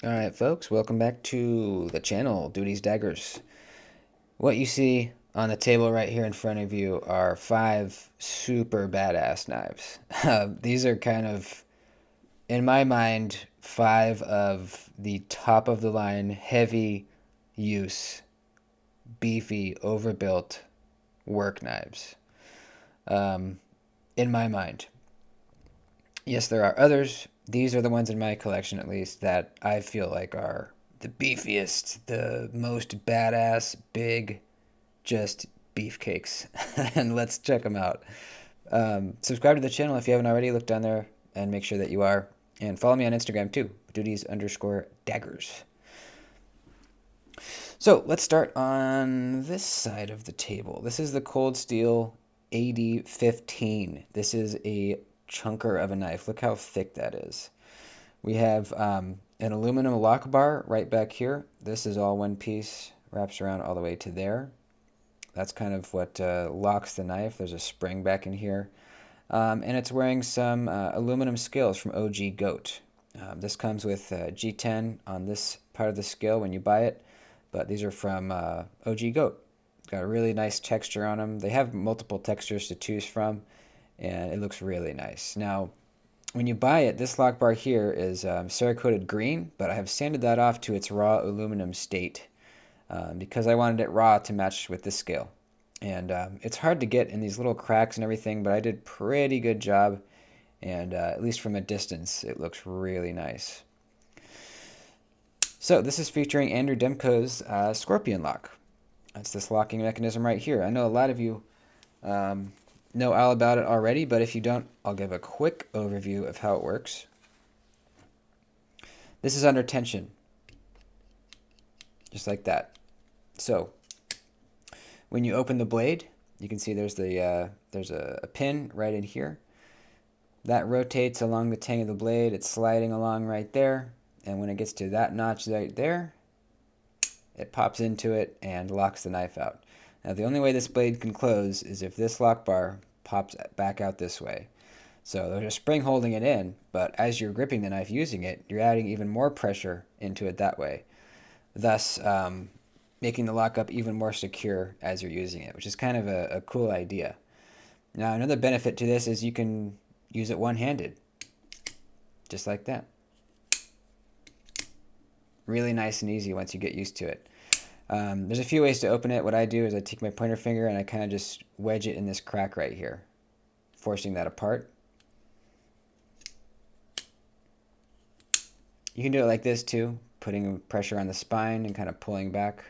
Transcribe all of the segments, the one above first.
Alright folks, welcome back to the channel, Duties Daggers. What you see on the table right here in front of you are 5 super badass knives. These are kind of, in my mind, 5 of the top of the line, heavy use, beefy, overbuilt work knives. In my mind. Yes, there are others. These are the ones in my collection, at least, that I feel like are the beefiest, the most badass, big, just beefcakes. And let's check them out. Subscribe to the channel if you haven't already. Look down there and make sure that you are. And follow me on Instagram too, duties_daggers. So let's start on this side of the table. This is the Cold Steel AD15. This is a chunker of a knife. Look how thick that is. We have an aluminum lock bar right back here. This is all one piece, wraps around all the way to there. That's kind of what locks the knife. There's a spring back in here. And it's wearing some aluminum scales from OG Goat. This comes with G10 on this part of the scale when you buy it, but these are from OG Goat. Got a really nice texture on them. They have multiple textures to choose from, and it looks really nice. Now, when you buy it, this lock bar here is Cerakoted green, but I have sanded that off to its raw aluminum state because I wanted it raw to match with this scale. And it's hard to get in these little cracks and everything, but I did pretty good job. And at least from a distance, it looks really nice. So this is featuring Andrew Demko's Scorpion lock. That's this locking mechanism right here. I know a lot of you know all about it already, but if you don't, I'll give a quick overview of how it works. This is under tension, just like that. So when you open the blade, you can see there's a pin right in here. That rotates along the tang of the blade. It's sliding along right there, and when it gets to that notch right there, it pops into it and locks the knife out. Now the only way this blade can close is if this lock bar pops back out this way. So there's a spring holding it in, but as you're gripping the knife using it, you're adding even more pressure into it that way, thus making the lockup even more secure as you're using it, which is kind of a cool idea. Now another benefit to this is you can use it one-handed, just like that. Really nice and easy once you get used to it. There's a few ways to open it. What I do is I take my pointer finger and I kind of just wedge it in this crack right here, forcing that apart. You can do it like this too, putting pressure on the spine and kind of pulling back.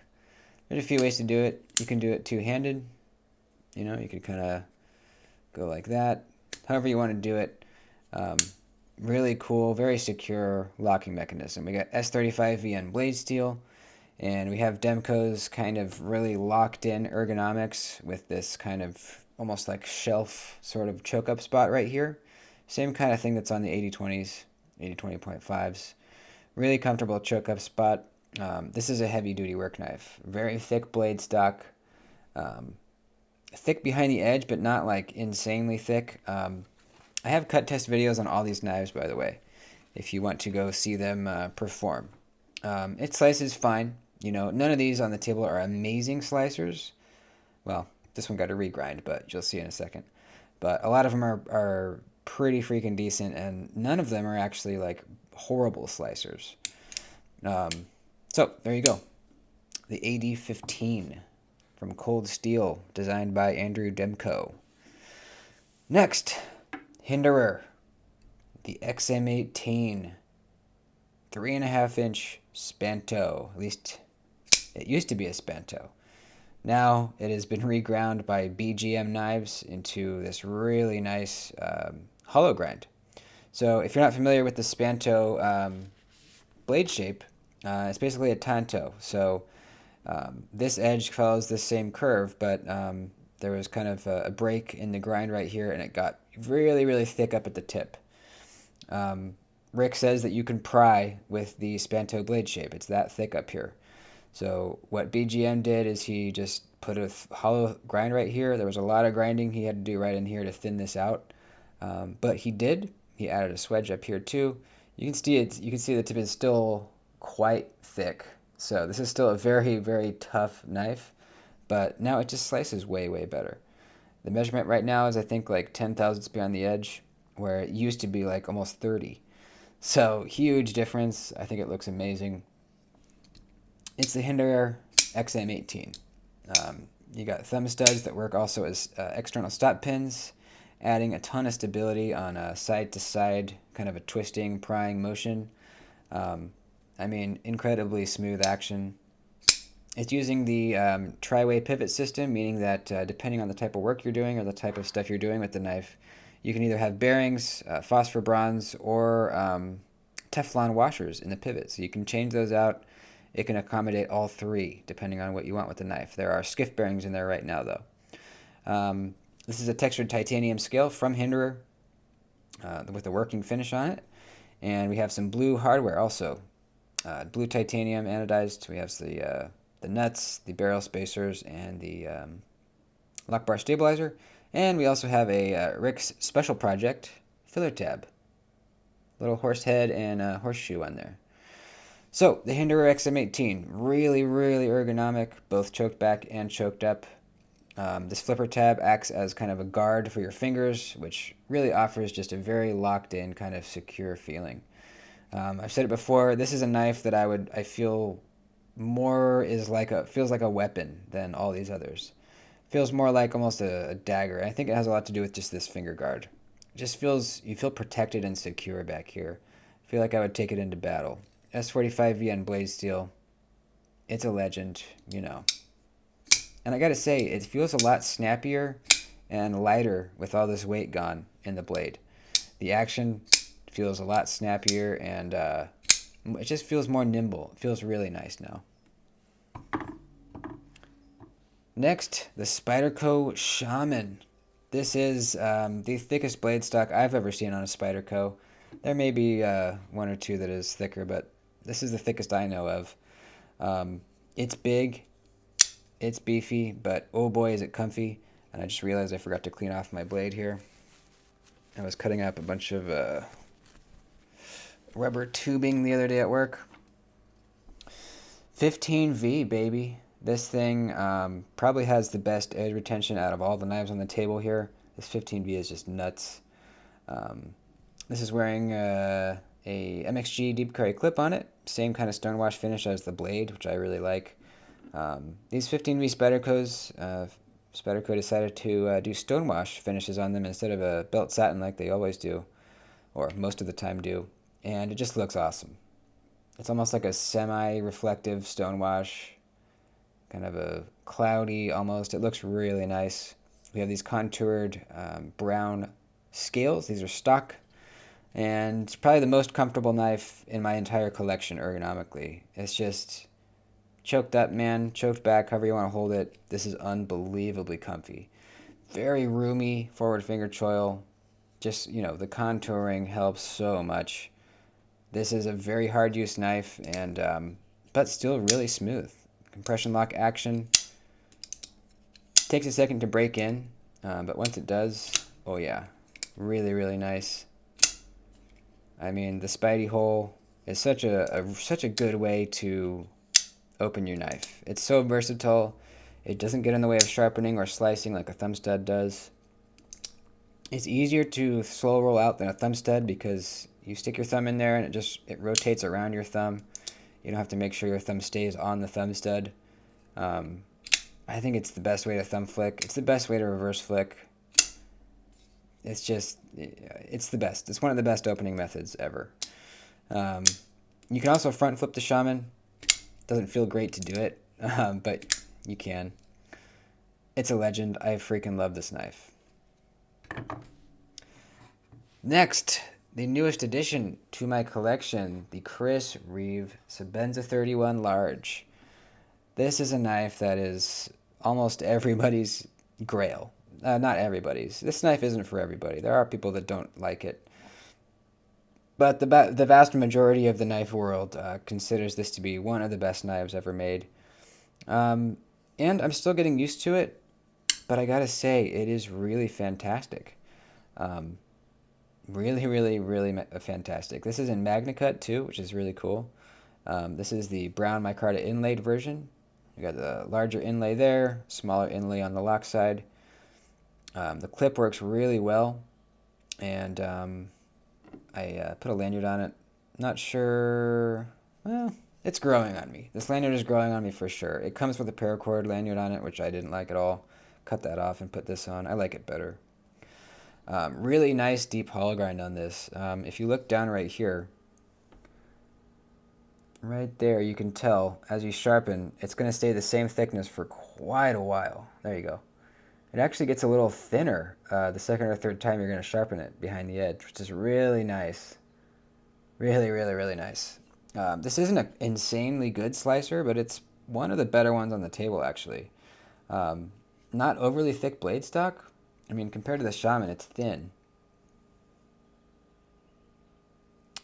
There's a few ways to do it. You can do it two-handed. You could kind of go like that. However you want to do it. Really cool, very secure locking mechanism. We got S35 VN blade steel, and we have Demko's kind of really locked in ergonomics with this kind of almost like shelf sort of choke up spot right here. Same kind of thing that's on the 8020s, 8020.5s. Really comfortable choke up spot. This is a heavy duty work knife. Very thick blade stock. Thick behind the edge, but not like insanely thick. I have cut test videos on all these knives, by the way, if you want to go see them perform. It slices fine. None of these on the table are amazing slicers. Well, this one got a regrind, but you'll see in a second. But a lot of them are pretty freaking decent, and none of them are actually like horrible slicers. So there you go. The AD15 from Cold Steel, designed by Andrew Demko. Next, Hinderer, the XM18, 3.5-inch Spanto. At least it used to be a Spanto. Now it has been reground by BGM knives into this really nice hollow grind. So if you're not familiar with the Spanto blade shape, it's basically a tanto. So this edge follows the same curve, but there was kind of a break in the grind right here, and it got really, really thick up at the tip. Rick says that you can pry with the Spanto blade shape. It's that thick up here. So what BGM did is he just put a hollow grind right here. There was a lot of grinding he had to do right in here to thin this out. But he did. He added a swedge up here too. You can see it. You can see the tip is still quite thick. So this is still a very, very tough knife, but now it just slices way, way better. The measurement right now is I think like 10 thousandths beyond the edge, where it used to be like almost 30. So huge difference. I think it looks amazing. It's the Hinderer XM18. You got thumb studs that work also as external stop pins, adding a ton of stability on a side-to-side kind of a twisting, prying motion. I mean, incredibly smooth action. It's using the tri-way pivot system, meaning that depending on the type of work you're doing or the type of stuff you're doing with the knife, you can either have bearings, phosphor bronze, or Teflon washers in the pivot. So you can change those out. It can accommodate all three, depending on what you want with the knife. There are skiff bearings in there right now, though. This is a textured titanium scale from Hinderer with a working finish on it. And we have some blue hardware also. Blue titanium anodized. We have the nuts, the barrel spacers, and the lock bar stabilizer. And we also have a Rick's Special Project filler tab. Little horse head and a horseshoe on there. So, the Hinderer XM18, really, really ergonomic, both choked back and choked up. This flipper tab acts as kind of a guard for your fingers, which really offers just a very locked-in, kind of secure feeling. I've said it before, this is a knife that I feel more feels like a weapon than all these others. Feels more like almost a dagger. I think it has a lot to do with just this finger guard. It just you feel protected and secure back here. I feel like I would take it into battle. S45V on blade steel. It's a legend, you know. And I gotta say, it feels a lot snappier and lighter with all this weight gone in the blade. The action feels a lot snappier and it just feels more nimble. It feels really nice now. Next, the Spyderco Shaman. This is the thickest blade stock I've ever seen on a Spyderco. There may be one or two that is thicker, but this is the thickest I know of. It's big, it's beefy, but oh boy is it comfy. And I just realized I forgot to clean off my blade here. I was cutting up a bunch of rubber tubing the other day at work. 15V, baby. This thing probably has the best edge retention out of all the knives on the table here. This 15V is just nuts. This is wearing a MXG Deep Carry clip on it. Same kind of stonewash finish as the blade, which I really like. These 15V Spydercos, Spyderco decided to do stonewash finishes on them instead of a belt satin like they always do, or most of the time do. And it just looks awesome. It's almost like a semi-reflective stonewash, kind of a cloudy almost. It looks really nice. We have these contoured brown scales. These are stock. And it's probably the most comfortable knife in my entire collection ergonomically. It's just choked up, man, choked back, however you want to hold it. This is unbelievably comfy. Very roomy forward finger choil. Just, you know, the contouring helps so much. This is a very hard use knife, and but still really smooth. Compression lock action. Takes a second to break in, but once it does, oh yeah, really, really nice. I mean, the Spidey hole is such a good way to open your knife. It's so versatile. It doesn't get in the way of sharpening or slicing like a thumb stud does. It's easier to slow roll out than a thumb stud because you stick your thumb in there and it rotates around your thumb. You don't have to make sure your thumb stays on the thumb stud. I think it's the best way to thumb flick. It's the best way to reverse flick. It's the best. It's one of the best opening methods ever. You can also front flip the Shaman. Doesn't feel great to do it, but you can. It's a legend. I freaking love this knife. Next, the newest addition to my collection, the Reeve Sebenza 31 Large. This is a knife that is almost everybody's grail. Not everybody's. This knife isn't for everybody. There are people that don't like it. But the vast majority of the knife world considers this to be one of the best knives ever made. And I'm still getting used to it, but I gotta say, it is really fantastic. Really, really, really fantastic. This is in Magna Cut too, which is really cool. This is the brown micarta inlaid version. You got the larger inlay there, smaller inlay on the lock side. The clip works really well, and I put a lanyard on it. Not sure. Well, it's growing on me. This lanyard is growing on me for sure. It comes with a paracord lanyard on it, which I didn't like at all. Cut that off and put this on. I like it better. Really nice deep hollow grind on this. If you look down right here, right there, you can tell as you sharpen, it's going to stay the same thickness for quite a while. There you go. It actually gets a little thinner the second or third time you're going to sharpen it behind the edge, which is really nice. Really, really, really nice. This isn't an insanely good slicer, but it's one of the better ones on the table, actually. Not overly thick blade stock. I mean, compared to the Shaman, it's thin.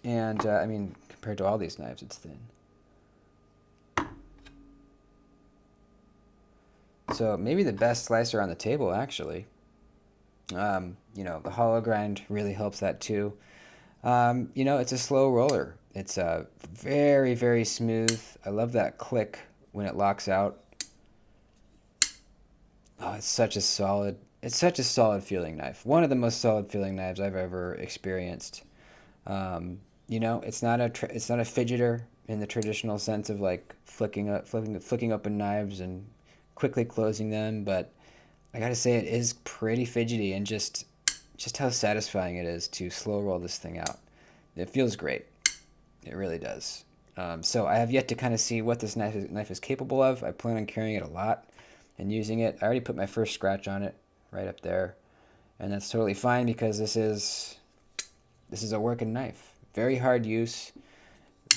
And, I mean, compared to all these knives, it's thin. So maybe the best slicer on the table, actually. You know, the hollow grind really helps that too. You know, it's a slow roller. It's very, very smooth. I love that click when it locks out. Oh, it's such a solid feeling knife. One of the most solid feeling knives I've ever experienced. You know, it's not a fidgeter in the traditional sense of like flicking open knives and quickly closing them, but I gotta say it is pretty fidgety and just how satisfying it is to slow roll this thing out. It feels great. It really does. So I have yet to kind of see what this knife is capable of. I plan on carrying it a lot and using it. I already put my first scratch on it right up there, and that's totally fine because this is a working knife. Very hard use.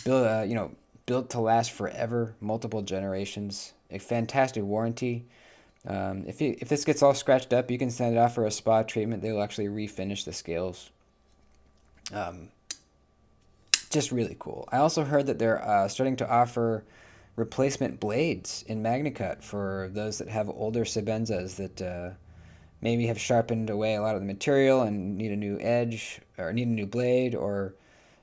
You know, built to last forever, multiple generations. A fantastic warranty. If this gets all scratched up, you can send it off for a spa treatment. They will actually refinish the scales. Just really cool. I also heard that they're starting to offer replacement blades in MagnaCut for those that have older Sebenzas that maybe have sharpened away a lot of the material and need a new edge or need a new blade, or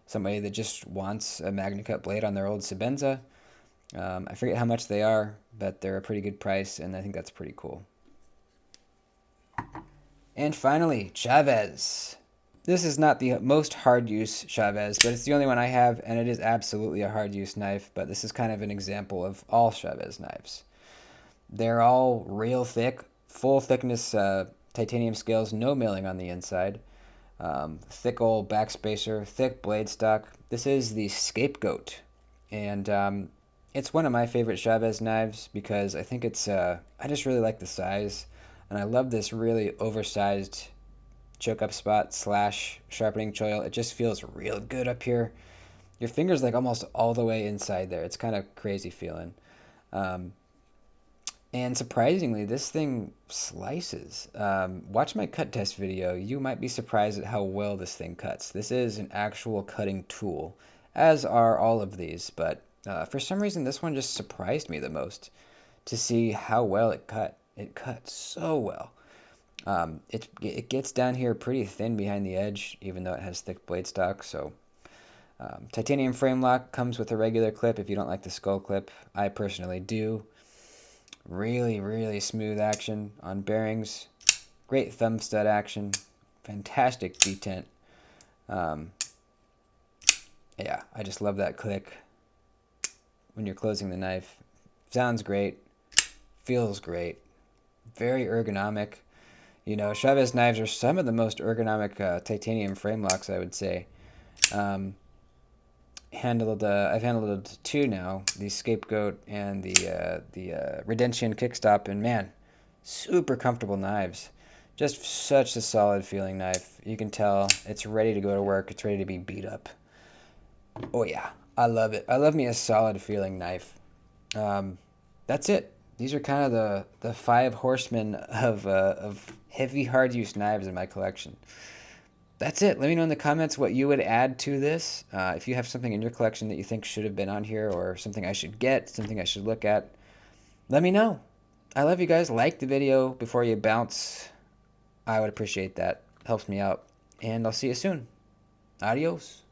somebody that just wants a MagnaCut blade on their old Sebenza. I forget how much they are, but they're a pretty good price, and I think that's pretty cool. And finally, Chavez. This is not the most hard use Chavez, but it's the only one I have, and it is absolutely a hard use knife, but this is kind of an example of all Chavez knives. They're all real thick, full thickness titanium scales, no milling on the inside. Thick old backspacer, thick blade stock. This is the Scapegoat, and it's one of my favorite Chavez knives because I think I just really like the size, and I love this really oversized choke up spot slash sharpening choil. It just feels real good up here. Your finger's like almost all the way inside there. It's kind of crazy feeling. And surprisingly, this thing slices. Watch my cut test video. You might be surprised at how well this thing cuts. This is an actual cutting tool, as are all of these, but for some reason this one just surprised me the most to see how well it cut. It cut so well. It gets down here pretty thin behind the edge, even though it has thick blade stock. So titanium frame lock comes with a regular clip if you don't like the skull clip. I personally do. Really, really smooth action on bearings. Great thumb stud action. Fantastic detent. Yeah, I just love that click when you're closing the knife. Sounds great. Feels great. Very ergonomic. You know, Chavez knives are some of the most ergonomic titanium frame locks, I would say. I've handled two now, the Scapegoat and the Redemption Kickstop, and man, super comfortable knives. Just such a solid feeling knife. You can tell it's ready to go to work. It's ready to be beat up. Oh yeah, I love it. I love me a solid feeling knife. That's it. These are kind of the five horsemen of heavy hard use knives in my collection. That's it. Let me know in the comments what you would add to this. If you have something in your collection that you think should have been on here, or something I should get, something I should look at, let me know. I love you guys. Like the video before you bounce. I would appreciate that. Helps me out. And I'll see you soon. Adios.